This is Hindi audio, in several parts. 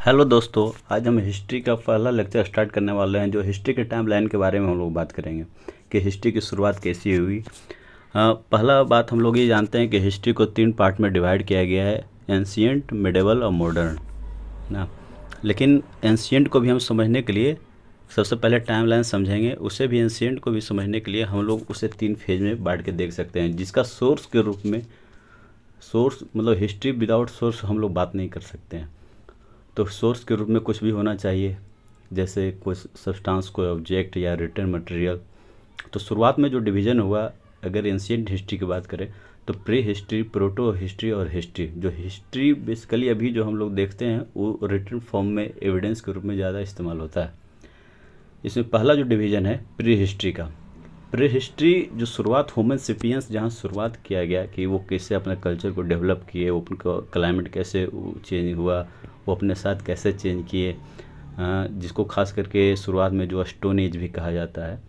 हेलो दोस्तों, आज हम हिस्ट्री का पहला लेक्चर स्टार्ट करने वाले हैं। जो हिस्ट्री के टाइम लाइन के बारे में हम लोग बात करेंगे कि हिस्ट्री की शुरुआत कैसी हुई। पहला बात हम लोग ये जानते हैं कि हिस्ट्री को 3 पार्ट में डिवाइड किया गया है, एंशिएंट, मिडेवल और मॉडर्न ना। लेकिन एंशिएंट को भी हम समझने के लिए सबसे पहले टाइम लाइन समझेंगे। उसे भी एंशिएंट को भी समझने के लिए हम लोग उसे 3 फेज में बांट के देख सकते हैं, जिसका सोर्स के रूप में सोर्स मतलब हिस्ट्री विदाउट सोर्स हम लोग बात नहीं कर सकते हैं। तो सोर्स के रूप में कुछ भी होना चाहिए, जैसे कोई सब्सटेंस, कोई ऑब्जेक्ट या रिटन मटेरियल। तो शुरुआत में जो डिवीज़न हुआ, अगर एंशिएंट हिस्ट्री की बात करें तो प्री हिस्ट्री, प्रोटो हिस्ट्री और हिस्ट्री। जो हिस्ट्री बेसिकली अभी जो हम लोग देखते हैं वो रिटन फॉर्म में एविडेंस के रूप में ज़्यादा इस्तेमाल होता है। इसमें पहला जो डिवीज़न है प्री हिस्ट्री का। प्री हिस्ट्री जो शुरुआत होमो सेपियंस जहाँ शुरुआत किया गया कि वो कैसे अपने कल्चर को डेवलप किए, वो उनका क्लाइमेट कैसे चेंज हुआ, वो अपने साथ कैसे चेंज किए, जिसको खास करके शुरुआत में जो स्टोन एज भी कहा जाता है,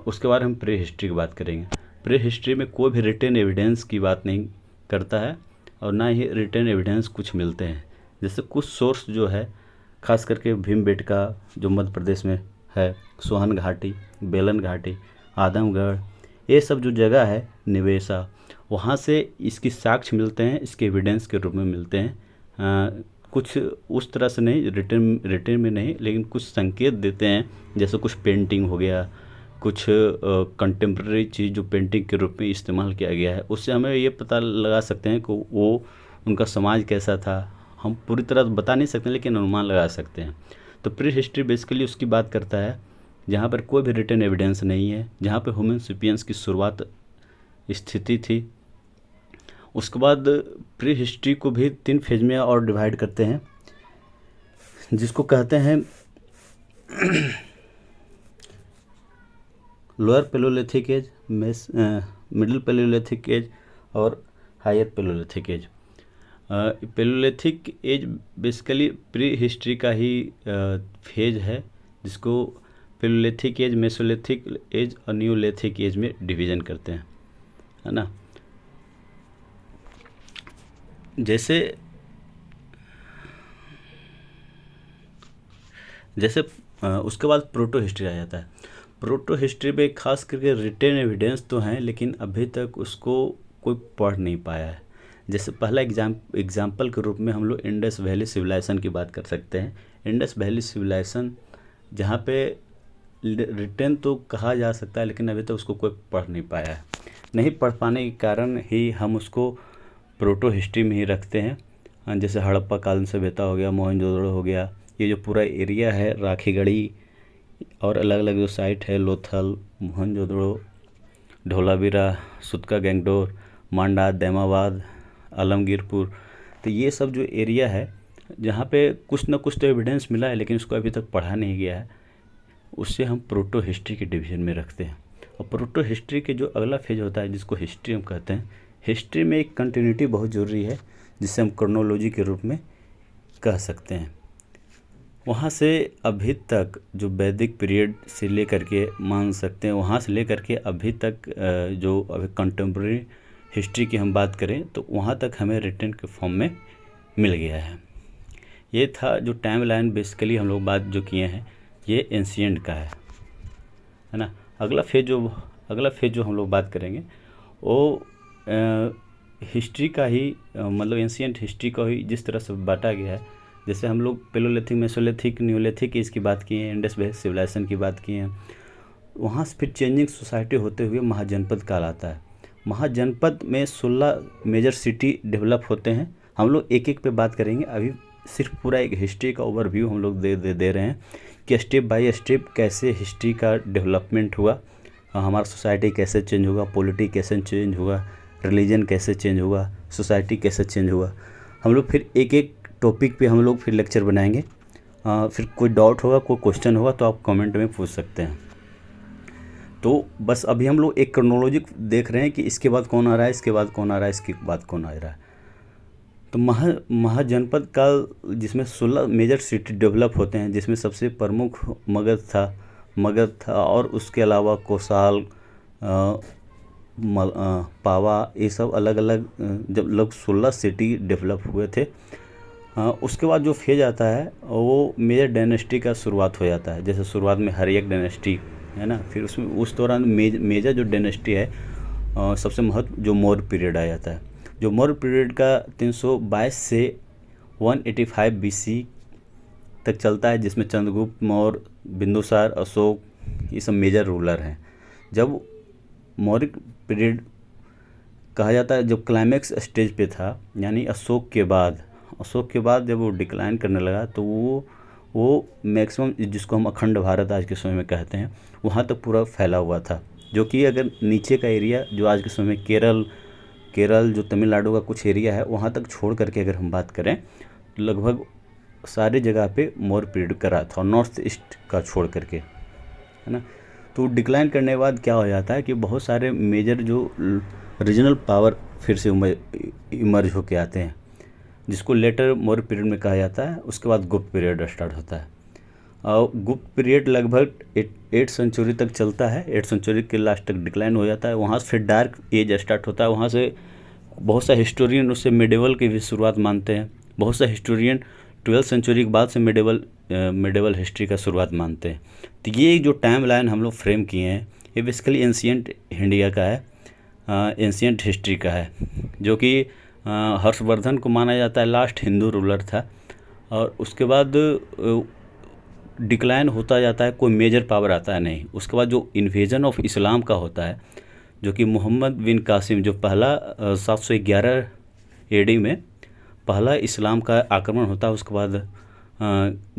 उसके बारे में हम प्री हिस्ट्री की बात करेंगे। प्री हिस्ट्री में कोई भी रिटन एविडेंस की बात नहीं करता है और ना ही रिटन एविडेंस कुछ मिलते हैं। जैसे कुछ सोर्स जो है, खास करके भीमबेटका जो मध्य प्रदेश में है, सोहन घाटी, बेलन घाटी, आदमगढ़, ये सब जो जगह है, निवेशा, वहाँ से इसकी साक्ष्य मिलते हैं, इसके एविडेंस के रूप में मिलते हैं। कुछ उस तरह से नहीं, रिटन में नहीं, लेकिन कुछ संकेत देते हैं। जैसे कुछ पेंटिंग हो गया, कुछ कंटेम्प्रेरी चीज़ जो पेंटिंग के रूप में इस्तेमाल किया गया है, उससे हमें ये पता लगा सकते हैं कि वो उनका समाज कैसा था। हम पूरी तरह बता नहीं सकते, लेकिन अनुमान लगा सकते हैं। तो प्री हिस्ट्री बेसिकली उसकी बात करता है जहाँ पर कोई भी रिटन एविडेंस नहीं है, जहाँ पर होमो सेपियंस की शुरुआत स्थिति थी। उसके बाद प्री हिस्ट्री को भी 3 फेज में और डिवाइड करते हैं, जिसको कहते हैं lower palaeolithic age, middle palaeolithic age और higher palaeolithic age. Palaeolithic age basically prehistory का ही फेज है, जिसको पैलियोलिथिक एज, मेसोलिथिक एज और न्यूलिथिक एज में डिवीज़न करते हैं, है ना। जैसे उसके बाद प्रोटो हिस्ट्री आ जाता है। प्रोटो हिस्ट्री में खास करके रिटन एविडेंस तो हैं, लेकिन अभी तक उसको कोई पढ़ नहीं पाया है। जैसे पहला एग्जाम्पल के रूप में हम लोग इंडस वैली सिविलाइजेशन की बात कर सकते हैं। इंडस वैली सिविलाइजेशन जहाँ पे रिटन तो कहा जा सकता है, लेकिन अभी तक उसको कोई पढ़ नहीं पाया है। नहीं पढ़ पाने के कारण ही हम उसको प्रोटो हिस्ट्री में ही रखते हैं। जैसे हड़प्पा कालीन सभ्यता हो गया, मोहनजोदड़ो हो गया, ये जो पूरा एरिया है, राखीगढ़ी और अलग अलग जो साइट है, लोथल, मोहनजोदड़ो, धोलावीरा, सुतका गैंगटोक, मांडा, दैमाबाद, आलमगीरपुर, तो ये सब जो एरिया है जहाँ पे कुछ ना कुछ तो एविडेंस मिला है, लेकिन उसको अभी तक पढ़ा नहीं गया है, उससे हम प्रोटो हिस्ट्री के डिवीज़न में रखते हैं। और प्रोटो हिस्ट्री के जो अगला फेज होता है, जिसको हिस्ट्री हम कहते हैं, हिस्ट्री में एक कंटिन्यूटी बहुत ज़रूरी है, जिसे हम क्रोनोलॉजी के रूप में कह सकते हैं। वहाँ से अभी तक जो वैदिक पीरियड से लेकर के मान सकते हैं, वहाँ से लेकर के अभी तक जो अभी कंटेम्प्रेरी हिस्ट्री की हम बात करें तो वहाँ तक हमें रिटन के फॉर्म में मिल गया है। ये था जो टाइम लाइन बेसिकली हम लोग बात जो किए हैं, ये एंशिएंट का है ना। अगला फेज जो हम लोग बात करेंगे वो हिस्ट्री का ही मतलब एंशिएंट हिस्ट्री का ही जिस तरह से बांटा गया है। जैसे हम लोग पैलियोलिथिक, मेसोलिथिक, न्यूलिथिक इसकी बात किए हैं, इंडस वैली सिविलाइजेशन की बात किए हैं। वहाँ से फिर चेंजिंग सोसाइटी होते हुए महाजनपद काल आता है। महाजनपद में 16 मेजर सिटी डेवलप होते हैं। हम लोग एक एक पे बात करेंगे, अभी सिर्फ पूरा एक हिस्ट्री का ओवरव्यू हम लोग दे रहे हैं कि स्टेप बाय स्टेप कैसे हिस्ट्री का डेवलपमेंट हुआ, हमारा सोसाइटी कैसे चेंज हुआ, पॉलिटी कैसे चेंज हुआ, रिलीजन कैसे चेंज हुआ, सोसाइटी कैसे चेंज हुआ। हम लोग फिर एक एक टॉपिक पे हम लोग फिर लेक्चर बनाएंगे। फिर कोई डाउट होगा, कोई क्वेश्चन होगा तो आप कमेंट में पूछ सकते हैं। तो बस अभी हम लोग एक क्रोनोलॉजी देख रहे हैं कि इसके बाद कौन आ रहा है, इसके बाद कौन आ रहा है, इसके बाद कौन आ रहा है। तो महाजनपद काल जिसमें 16 मेजर सिटी डेवलप होते हैं, जिसमें सबसे प्रमुख मगध था और उसके अलावा कोसाल, पावा, ये सब अलग अलग जब लगभग 16 सिटी डेवलप हुए थे। उसके बाद जो फेज आता है वो मेजर डायनेस्टी का शुरुआत हो जाता है। जैसे शुरुआत में हर्यक डायनेस्टी है ना, फिर उसमें उस दौरान मेजर जो डायनेस्टी है सबसे महत्व जो मौर्य पीरियड आ जाता है। जो मौर्य पीरियड का 322 से 185 BC तक चलता है, जिसमें चंद्रगुप्त मौर्य, बिंदुसार, अशोक ये सब मेजर रूलर हैं। जब मौर्य पीरियड कहा जाता है जब क्लाइमैक्स स्टेज पे था, यानी अशोक के बाद जब वो डिक्लाइन करने लगा तो वो मैक्सिमम जिसको हम अखंड भारत आज के समय में कहते हैं वहाँ तक पूरा फैला हुआ था। जो कि अगर नीचे का एरिया जो आज के समय में केरल जो तमिलनाडु का कुछ एरिया है वहाँ तक छोड़ करके अगर हम बात करें तो लगभग सारी जगह पे मौर्य पीरियड का रहा था, और नॉर्थ ईस्ट का छोड़ करके, है ना। तो डिक्लाइन करने के बाद क्या हो जाता है कि बहुत सारे मेजर जो रीजनल पावर फिर से इमर्ज होके आते हैं, जिसको लेटर मौर्य पीरियड में कहा जाता है। उसके बाद गुप्त पीरियड स्टार्ट होता है, और गुप्त पीरियड लगभग 8th सेंचुरी तक चलता है। 8th सेंचुरी के लास्ट तक डिक्लाइन हो जाता है। वहाँ से फिर डार्क एज स्टार्ट होता है। वहाँ से बहुत सा हिस्टोरियन उससे मिडेवल की भी शुरुआत मानते हैं। बहुत सा हिस्टोरियन 12th सेंचुरी के बाद से मिडेवल हिस्ट्री का शुरुआत मानते हैं। तो ये जो टाइम लाइन हम लोग फ्रेम किए हैं ये बेसिकली एंशियंट इंडिया का है, एंशियंट हिस्ट्री का है, जो कि हर्षवर्धन को माना जाता है लास्ट हिंदू रूलर था। और उसके बाद डिक्लाइन होता जाता है, कोई मेजर पावर आता है नहीं। उसके बाद जो इन्वेजन ऑफ इस्लाम का होता है, जो कि मोहम्मद बिन कासिम जो पहला 711 AD में पहला इस्लाम का आक्रमण होता है। उसके बाद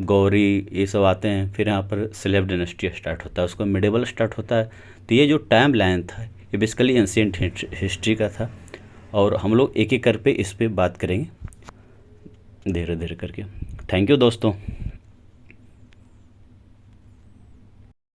गौरी ये सब आते हैं, फिर यहाँ पर स्लेव डायनेस्टी स्टार्ट होता है, उसका मिडेवल स्टार्ट होता है। तो ये जो टाइम लाइन था ये बेसिकली एंशिएंट हिस्ट्री का था, और हम लोग एक एक कर पे इस पे बात करेंगे धीरे धीरे करके। थैंक यू दोस्तों।